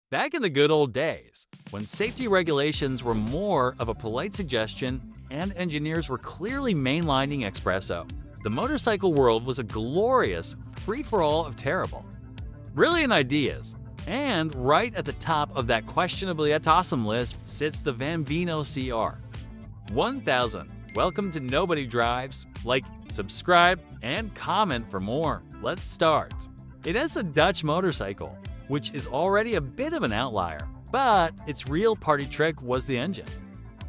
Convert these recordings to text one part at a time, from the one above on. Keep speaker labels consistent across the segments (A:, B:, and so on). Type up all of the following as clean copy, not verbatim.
A: Back in the good old days, when safety regulations were more of a polite suggestion and engineers were clearly mainlining espresso, the motorcycle world was a glorious free-for-all of terrible. Brilliant ideas, and right at the top of that questionably awesome list sits the Bambino CR 1000. Welcome to Nobody Drives. Like, subscribe, and comment for more. Let's start. It is a Dutch motorcycle, which is already a bit of an outlier, but its real party trick was the engine.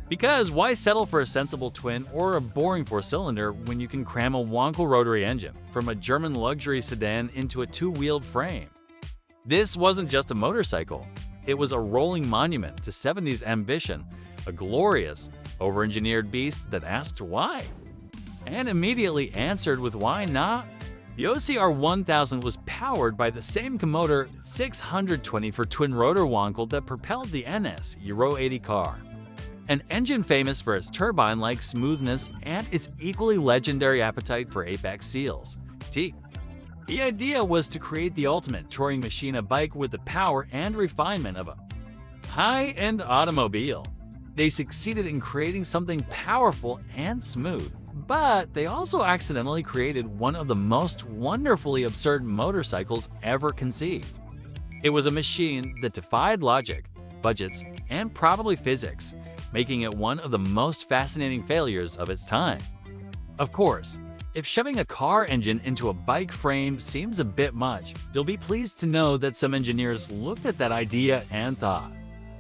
A: Because why settle for a sensible twin or a boring four-cylinder when you can cram a wonky rotary engine from a German luxury sedan into a two-wheeled frame? This wasn't just a motorcycle, it was a rolling monument to 70s ambition, a glorious, over-engineered beast that asked why, and immediately answered with why not. The OCR 1000 was powered by the same motor 620 for twin-rotor wonkel that propelled the NS Euro 80 car. An engine famous for its turbine-like smoothness and its equally legendary appetite for apex seals. The idea was to create the ultimate touring machine, a bike with the power and refinement of a high-end automobile. They succeeded in creating something powerful and smooth, but they also accidentally created one of the most wonderfully absurd motorcycles ever conceived. It was a machine that defied logic, budgets, and probably physics, making it one of the most fascinating failures of its time. Of course, if shoving a car engine into a bike frame seems a bit much, you'll be pleased to know that some engineers looked at that idea and thought,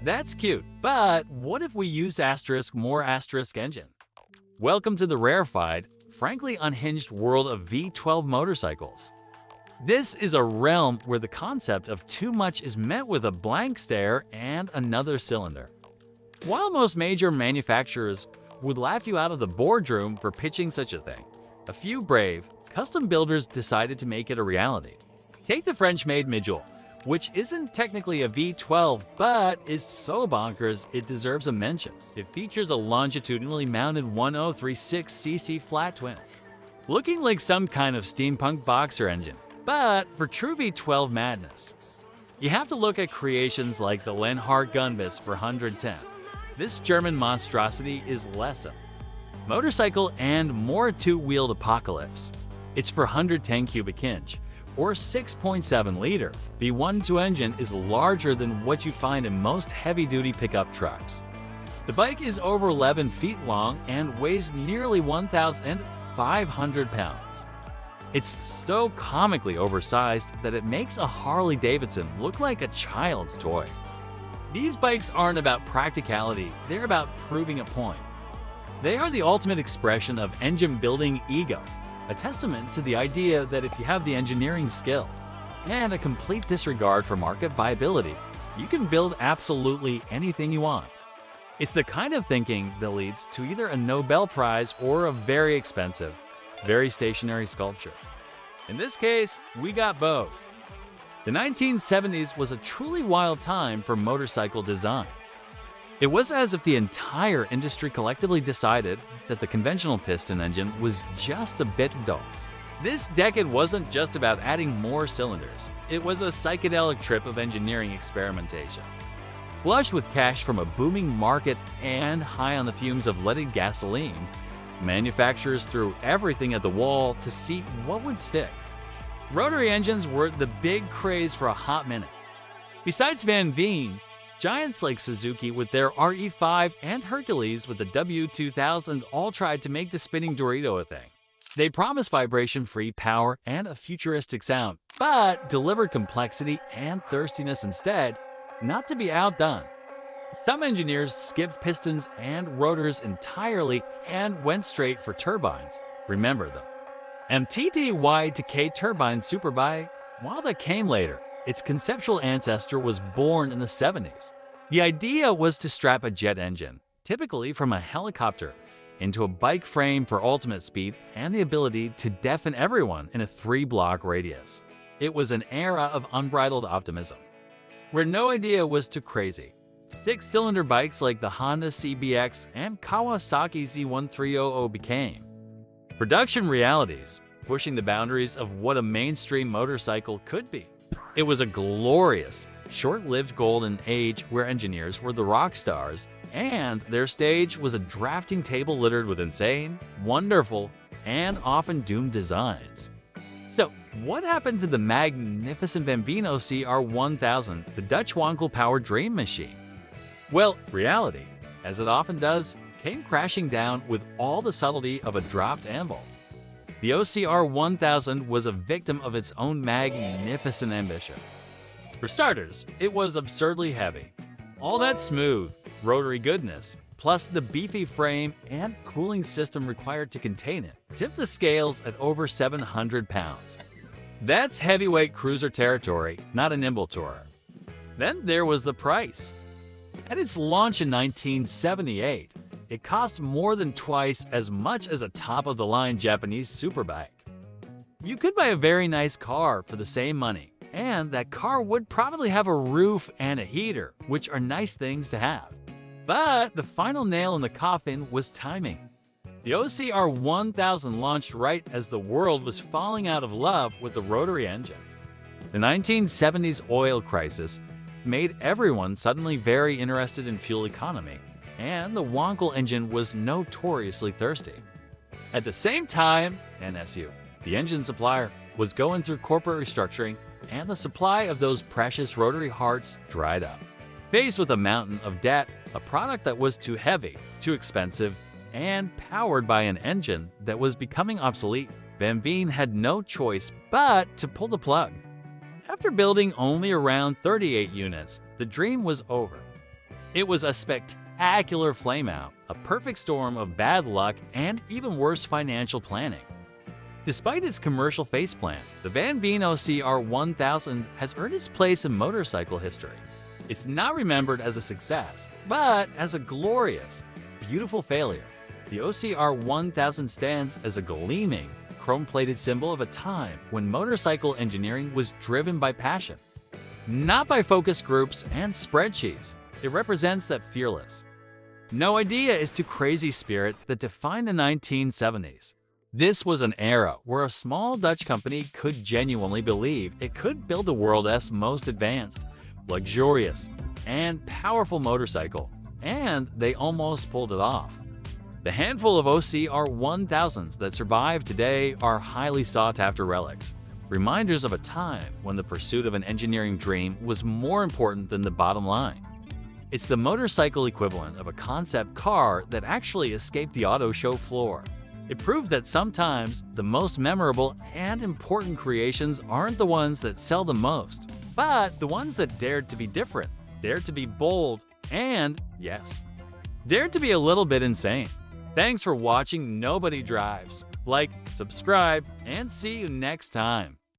A: that's cute, but what if we used more engine? Welcome to the rarefied, frankly unhinged world of V12 motorcycles. This is a realm where the concept of too much is met with a blank stare and another cylinder. While most major manufacturers would laugh you out of the boardroom for pitching such a thing, a few brave, custom builders decided to make it a reality. Take the French-made Midjoule, which isn't technically a V12, but is so bonkers it deserves a mention. It features a longitudinally mounted 1036cc flat twin, looking like some kind of steampunk boxer engine. But for true V12 madness, you have to look at creations like the Lenhardt Gunbus for 110. This German monstrosity is less a motorcycle and more two-wheeled apocalypse. It's for 110 cubic inch, or 6.7-liter. V12 engine is larger than what you find in most heavy-duty pickup trucks. The bike is over 11 feet long and weighs nearly 1,500 pounds. It's so comically oversized that it makes a Harley-Davidson look like a child's toy. These bikes aren't about practicality, they're about proving a point. They are the ultimate expression of engine-building ego, a testament to the idea that if you have the engineering skill and a complete disregard for market viability, you can build absolutely anything you want. It's the kind of thinking that leads to either a Nobel Prize or a very expensive, very stationary sculpture. In this case, we got both. The 1970s was a truly wild time for motorcycle design. It was as if the entire industry collectively decided that the conventional piston engine was just a bit dull. This decade wasn't just about adding more cylinders, it was a psychedelic trip of engineering experimentation. Flush with cash from a booming market and high on the fumes of leaded gasoline, manufacturers threw everything at the wall to see what would stick. Rotary engines were the big craze for a hot minute. Besides Van Veen, giants like Suzuki with their RE5 and Hercules with the W2000 all tried to make the spinning Dorito a thing. They promised vibration-free power and a futuristic sound, but delivered complexity and thirstiness instead, not to be outdone. Some engineers skipped pistons and rotors entirely and went straight for turbines. Remember them. MTT Y2K turbine Superbike, while that came later, its conceptual ancestor was born in the 70s. The idea was to strap a jet engine, typically from a helicopter, into a bike frame for ultimate speed and the ability to deafen everyone in a 3-block radius. It was an era of unbridled optimism, where no idea was too crazy. 6-cylinder bikes like the Honda CBX and Kawasaki Z1300 became production realities, pushing the boundaries of what a mainstream motorcycle could be. It was a glorious, short-lived golden age where engineers were the rock stars, and their stage was a drafting table littered with insane, wonderful, and often doomed designs. So, what happened to the magnificent Bambino CR1000, the Dutch Wankel-powered dream machine? Well, reality, as it often does, came crashing down with all the subtlety of a dropped anvil. The OCR 1000 was a victim of its own magnificent ambition. For starters, it was absurdly heavy. All that smooth, rotary goodness, plus the beefy frame and cooling system required to contain it, tipped the scales at over 700 pounds. That's heavyweight cruiser territory, not a nimble tourer. Then there was the price. At its launch in 1978, it cost more than twice as much as a top-of-the-line Japanese superbike. You could buy a very nice car for the same money, and that car would probably have a roof and a heater, which are nice things to have. But the final nail in the coffin was timing. The OCR 1000 launched right as the world was falling out of love with the rotary engine. The 1970s oil crisis made everyone suddenly very interested in fuel economy, and the Wankel engine was notoriously thirsty. At the same time, NSU, the engine supplier, was going through corporate restructuring, and the supply of those precious rotary hearts dried up. Faced with a mountain of debt, a product that was too heavy, too expensive, and powered by an engine that was becoming obsolete, Bambino had no choice but to pull the plug. After building only around 38 units, the dream was over. It was a spectacular flameout, a perfect storm of bad luck and even worse financial planning. Despite its commercial faceplant, the Bambino CR1000 has earned its place in motorcycle history. It's not remembered as a success, but as a glorious, beautiful failure. The OCR 1000 stands as a gleaming, chrome-plated symbol of a time when motorcycle engineering was driven by passion, not by focus groups and spreadsheets. It represents that fearless, no idea is too crazy spirit that defined the 1970s. This was an era where a small Dutch company could genuinely believe it could build the world's most advanced, luxurious, and powerful motorcycle, and they almost pulled it off. The handful of OCR 1000s that survive today are highly sought-after relics, reminders of a time when the pursuit of an engineering dream was more important than the bottom line. It's the motorcycle equivalent of a concept car that actually escaped the auto show floor. It proved that sometimes the most memorable and important creations aren't the ones that sell the most, but the ones that dared to be different, dared to be bold, and, yes, dared to be a little bit insane. Thanks for watching Nobody Drives. Like, subscribe, and see you next time.